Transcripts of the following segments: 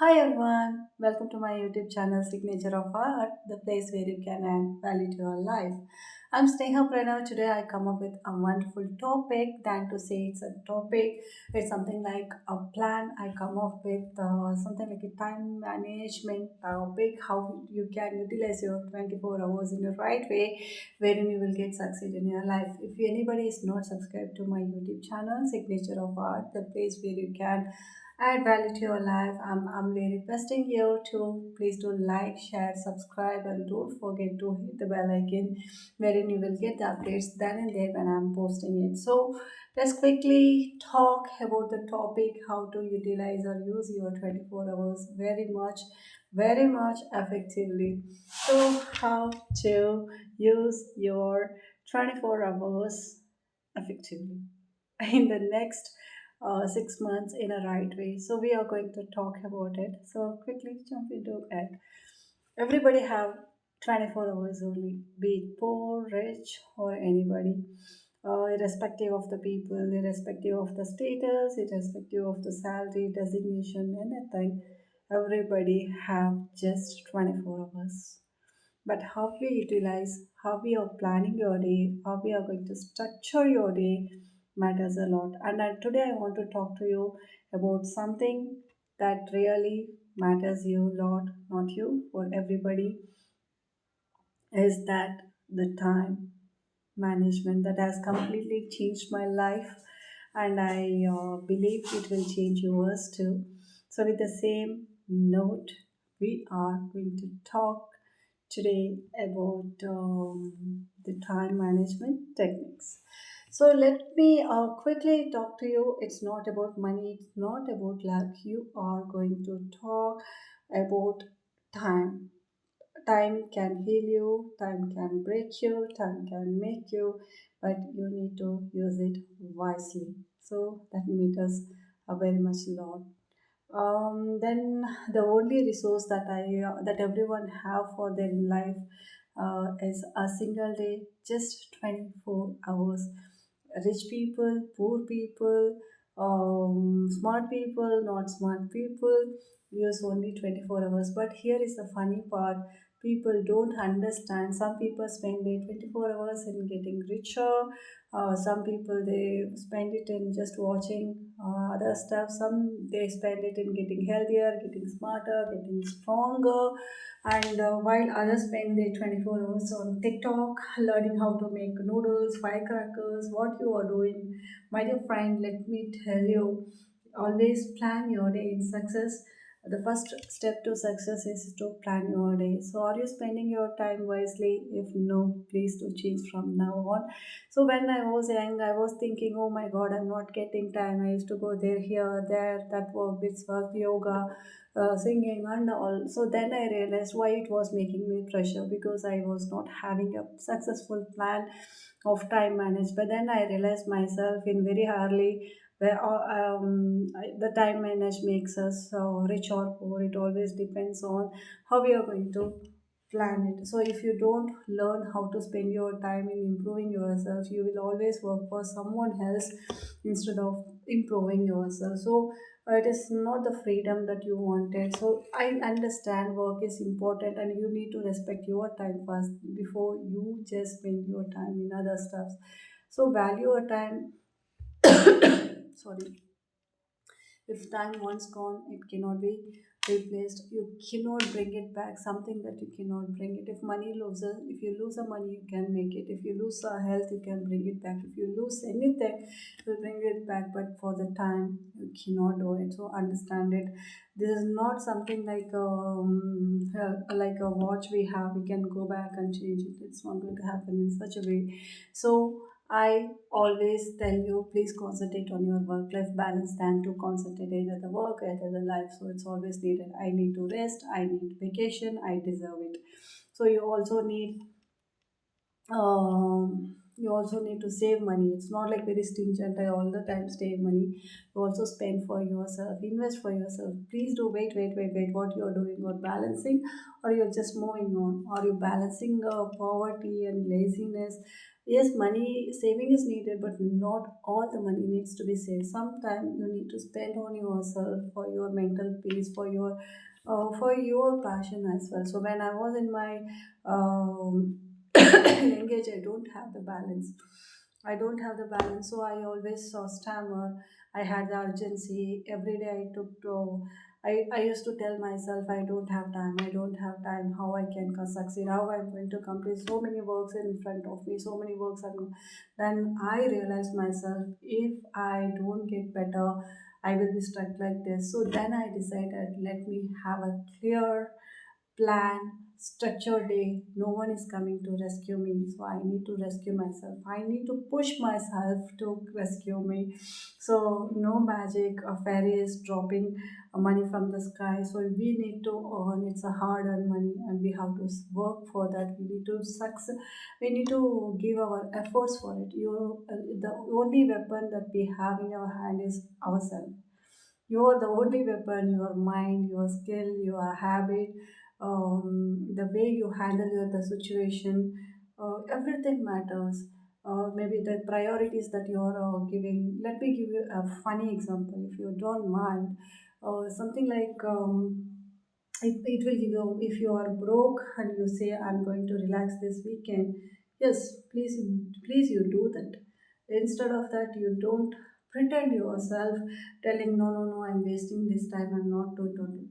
Hi everyone, welcome to my YouTube channel Signature of Art, the place where you can add value to your life. I'm Sneha Pranav. Today I come up with a wonderful topic. Than to say it's a topic, it's something like a plan. I come up with something like a time management topic, how you can utilize your 24 hours in the right way, wherein you will get succeed in your life. If anybody is not subscribed to my YouTube channel Signature of Art, the place where you can add value to your life. I'm really requesting you to please do like, share, subscribe, and don't forget to hit the bell icon wherein you will get the updates then and there when I'm posting it. So let's quickly talk about the topic how to utilize or use your 24 hours very much effectively. So how to use your 24 hours effectively in the next 6 months in a right way. So we are going to talk about it. So quickly jump into it. Everybody have 24 hours only, be it poor, rich, or anybody. Irrespective of the people, irrespective of the status, irrespective of the salary, designation, anything, everybody have just 24 hours. But how we utilize, how we are planning your day, how we are going to structure your day matters a lot. And today I want to talk to you about something that really matters you a lot, not you, for everybody, is that the time management that has completely changed my life, and I believe it will change yours too. So, with the same note, we are going to talk today about the time management techniques. So, let me quickly talk to you. It's not about money, it's not about luck. You are going to talk about time. Time can heal you, time can break you, time can make you, but you need to use it wisely. So that matters very much a lot. Then the only resource that that everyone have for their life is a single day, just 24 hours. Rich people, poor people, smart people, not smart people use only 24 hours. But here is the funny part, people don't understand. Some people spend their 24 hours in getting richer. Some people they spend it in just watching other stuff. Some they spend it in getting healthier, getting smarter, getting stronger, and while others spend their 24 hours on TikTok learning how to make noodles, firecrackers, what you are doing. My dear friend, let me tell you, always plan your day in success. The first step to success is to plan your day. So, are you spending your time wisely? If no, please do change from now on. So, when I was young, I was thinking, oh my god, I'm not getting time. I used to go there, here, there, that work, this work, yoga, singing, and all. So, then I realized why it was making me pressure, because I was not having a successful plan of time managed. But then I realized myself in very early where the time manage makes us rich or poor. It always depends on how we are going to plan it. So if you don't learn how to spend your time in improving yourself, you will always work for someone else instead of improving yourself. So it is not the freedom that you wanted. So I understand work is important and you need to respect your time first before you just spend your time in other stuff. So value your time. Sorry. If time once gone, it cannot be replaced. You cannot bring it back, something that you cannot bring it. If money loses, if you lose a money, you can make it. If you lose health, you can bring it back. If you lose anything, you'll bring it back. But for the time, you cannot do it. So understand it. This is not something like a watch we have. We can go back and change it. It's not going to happen in such a way. So I always tell you, please concentrate on your work life balance than to concentrate either the work, either the life. So it's always needed. I need to rest, I need vacation, I deserve it. So you also need to save money. It's not like very stingent. I all the time save money. You also spend for yourself, invest for yourself. Please do wait. What you're doing or balancing, or you're just moving on. Are you balancing poverty and laziness? Yes, money saving is needed, but not all the money needs to be saved. Sometimes you need to spend on yourself for your mental peace, for your passion as well. So when I was in my young age, I don't have the balance. I don't have the balance, so I always saw stammer. I had the urgency every day. I took to. I used to tell myself, I don't have time, I don't have time, how I can succeed, how I'm going to complete so many works in front of me, so many works. And then I realized myself, if I don't get better, I will be stuck like this. So then I decided, let me have a clear plan, structured day. No one is coming to rescue me, so I need to rescue myself. I need to push myself to rescue me. So no magic or fairies dropping money from the sky. So we need to earn. It's a hard earned money, and we have to work for that. We need to succeed. We need to give our efforts for it. The only weapon that we have in our hand is ourselves. You are the only weapon, your mind, your skill, your habit, the way you handle the situation, everything matters. Maybe the priorities that you are giving. Let me give you a funny example, if you don't mind. Something like it will give you, if you are broke and you say, I'm going to relax this weekend. Yes, please you do that. Instead of that, you don't pretend yourself telling, no, no, no, I'm wasting this time, I'm not doing it.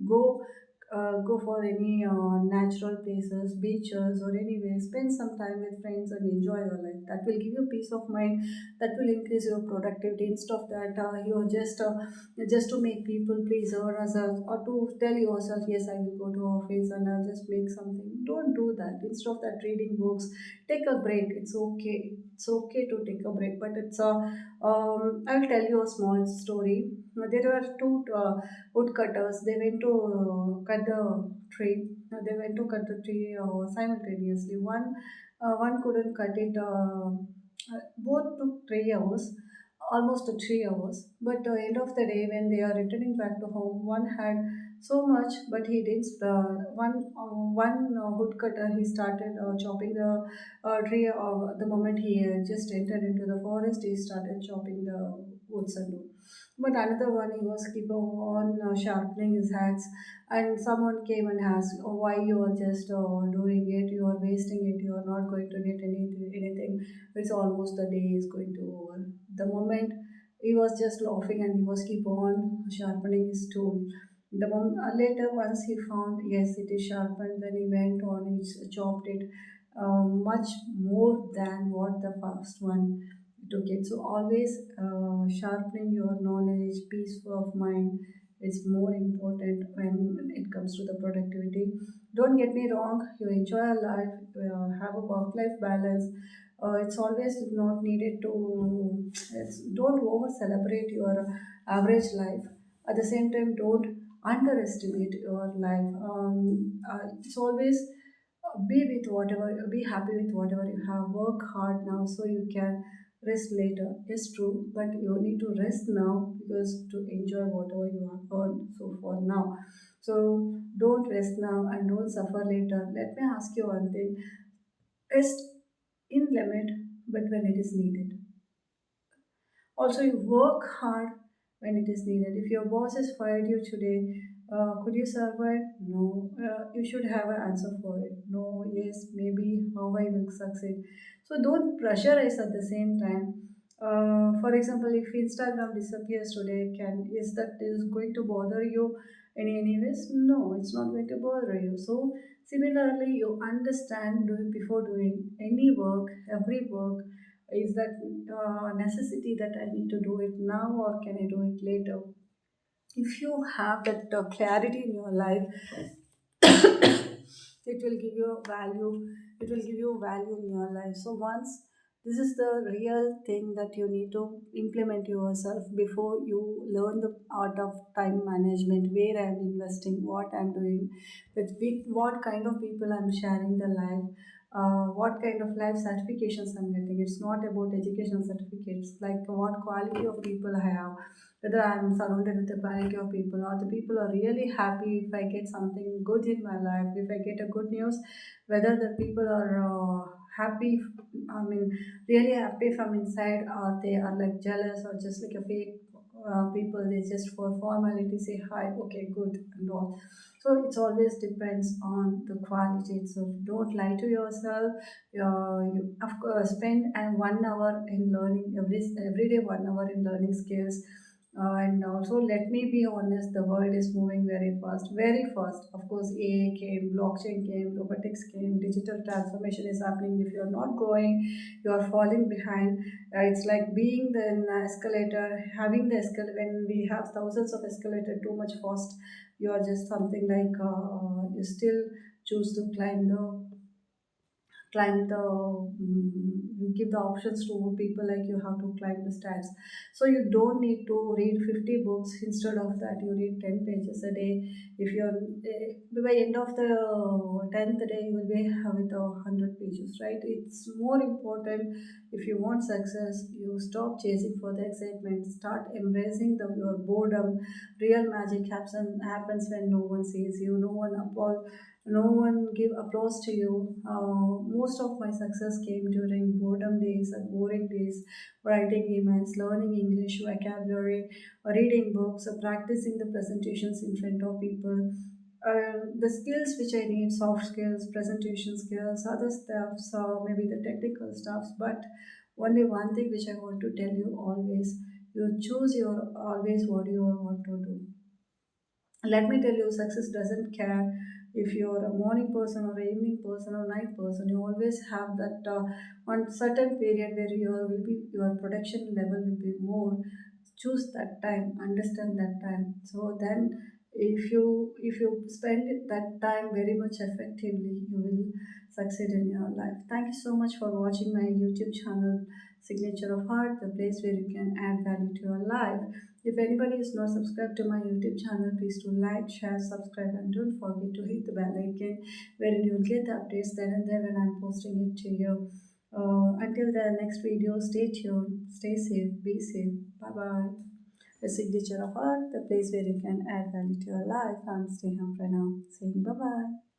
Go for any natural places, beaches, or anywhere. Spend some time with friends and enjoy your life. That will give you peace of mind. That will increase your productivity. Instead of that, you're just to make people please, or to tell yourself, yes, I will go to office and I'll just make something. Don't do that. Instead of that, reading books, take a break. It's okay. It's okay to take a break, but it's a I'll tell you a small story. There were two woodcutters. They went to cut the tree. They went to cut the tree simultaneously. One couldn't cut it. Both took 3 hours, almost 3 hours. But end of the day, when they are returning back to home, one had so much, but he didn't. One woodcutter, he started chopping the tree. The moment he just entered into the forest, he started chopping the woods and all. But another one, he was keep on sharpening his axe, and someone came and asked, oh, why you are just doing it? You are wasting it. You are not going to get anything. It's almost the day is going to over. The moment he was just laughing and he was keep on sharpening his tool. Later, once he found, yes, it is sharpened, then he went on, he chopped it much more than what the first one took it. So always sharpening your knowledge, peace of mind is more important when it comes to the productivity. Don't get me wrong, you enjoy your life, have a work-life balance. It's always not needed to. Don't over celebrate your average life. At the same time, don't underestimate your life. It's always be happy with whatever you have. Work hard now so you can rest later. It's true, but you need to rest now because to enjoy whatever you have earned so far now. So don't rest now and don't suffer later. Let me ask you one thing: rest in limit, but when it is needed. Also, you work hard when it is needed. If your boss has fired you today, could you survive? No. You should have an answer for it. No, yes, maybe, how I will succeed. So don't pressurize at the same time. For example, if Instagram disappears today, can is that is going to bother you in any ways? No, it's not going to bother you. So similarly, you understand doing before doing any work, every work is that necessity that I need to do it now or can I do it later? If you have that clarity in your life, it will give you value. It will give you value in your life. So once this is the real thing that you need to implement yourself before you learn the art of time management, where I'm investing, what I'm doing, with what kind of people I'm sharing the life, what kind of life certifications I'm getting. It's not about educational certificates, like what quality of people I have, whether I'm surrounded with the quality of people or the people are really happy if I get something good in my life, if I get a good news, whether the people are happy I mean, really happy from inside, or they are like jealous, or just like a fake people. They just for formality say hi, okay, good, and all. So it's always depends on the quality. So don't lie to yourself. You of course spend 1 hour in learning every day, 1 hour in learning skills. And also, let me be honest, the world is moving very fast, very fast. Of course, AI came, blockchain came, robotics came, digital transformation is happening. If you're not growing, you are falling behind. It's like being the in escalator, having the escalator. When we have thousands of escalator too much fast, you are just something like you still choose to climb the you give the options to people like you have to climb the stairs, so you don't need to read 50 books. Instead of that, you read 10 pages a day. If you're by end of the 10th day, you will be with 100 pages, right? It's more important. If you want success, you stop chasing for the excitement, start embracing your boredom. Real magic happens when no one sees you, no one give applause to you. Most of my success came during boredom days and boring days, writing emails, learning English vocabulary, reading books, practicing the presentations in front of people. The skills which I need, soft skills, presentation skills, other stuff, so maybe the technical stuffs. But only one thing which I want to tell you always, you choose your always what you want to do. Let me tell you, success doesn't care if you're a morning person or evening person or night person. You always have that one certain period where your production level will be more. Choose that time, understand that time, so then if you spend that time very much effectively, you will succeed in your life. Thank you so much for watching my YouTube channel, Signature of Heart, the place where you can add value to your life. If anybody is not subscribed to my YouTube channel, please do like, share, subscribe, and don't forget to hit the bell icon wherein you will get the updates then and there when I'm posting it to you. Until the next video, stay tuned, stay safe, be safe. Bye bye. The Signature of Art, the place where you can add value to your life. I'm Sneha Pranav saying bye bye.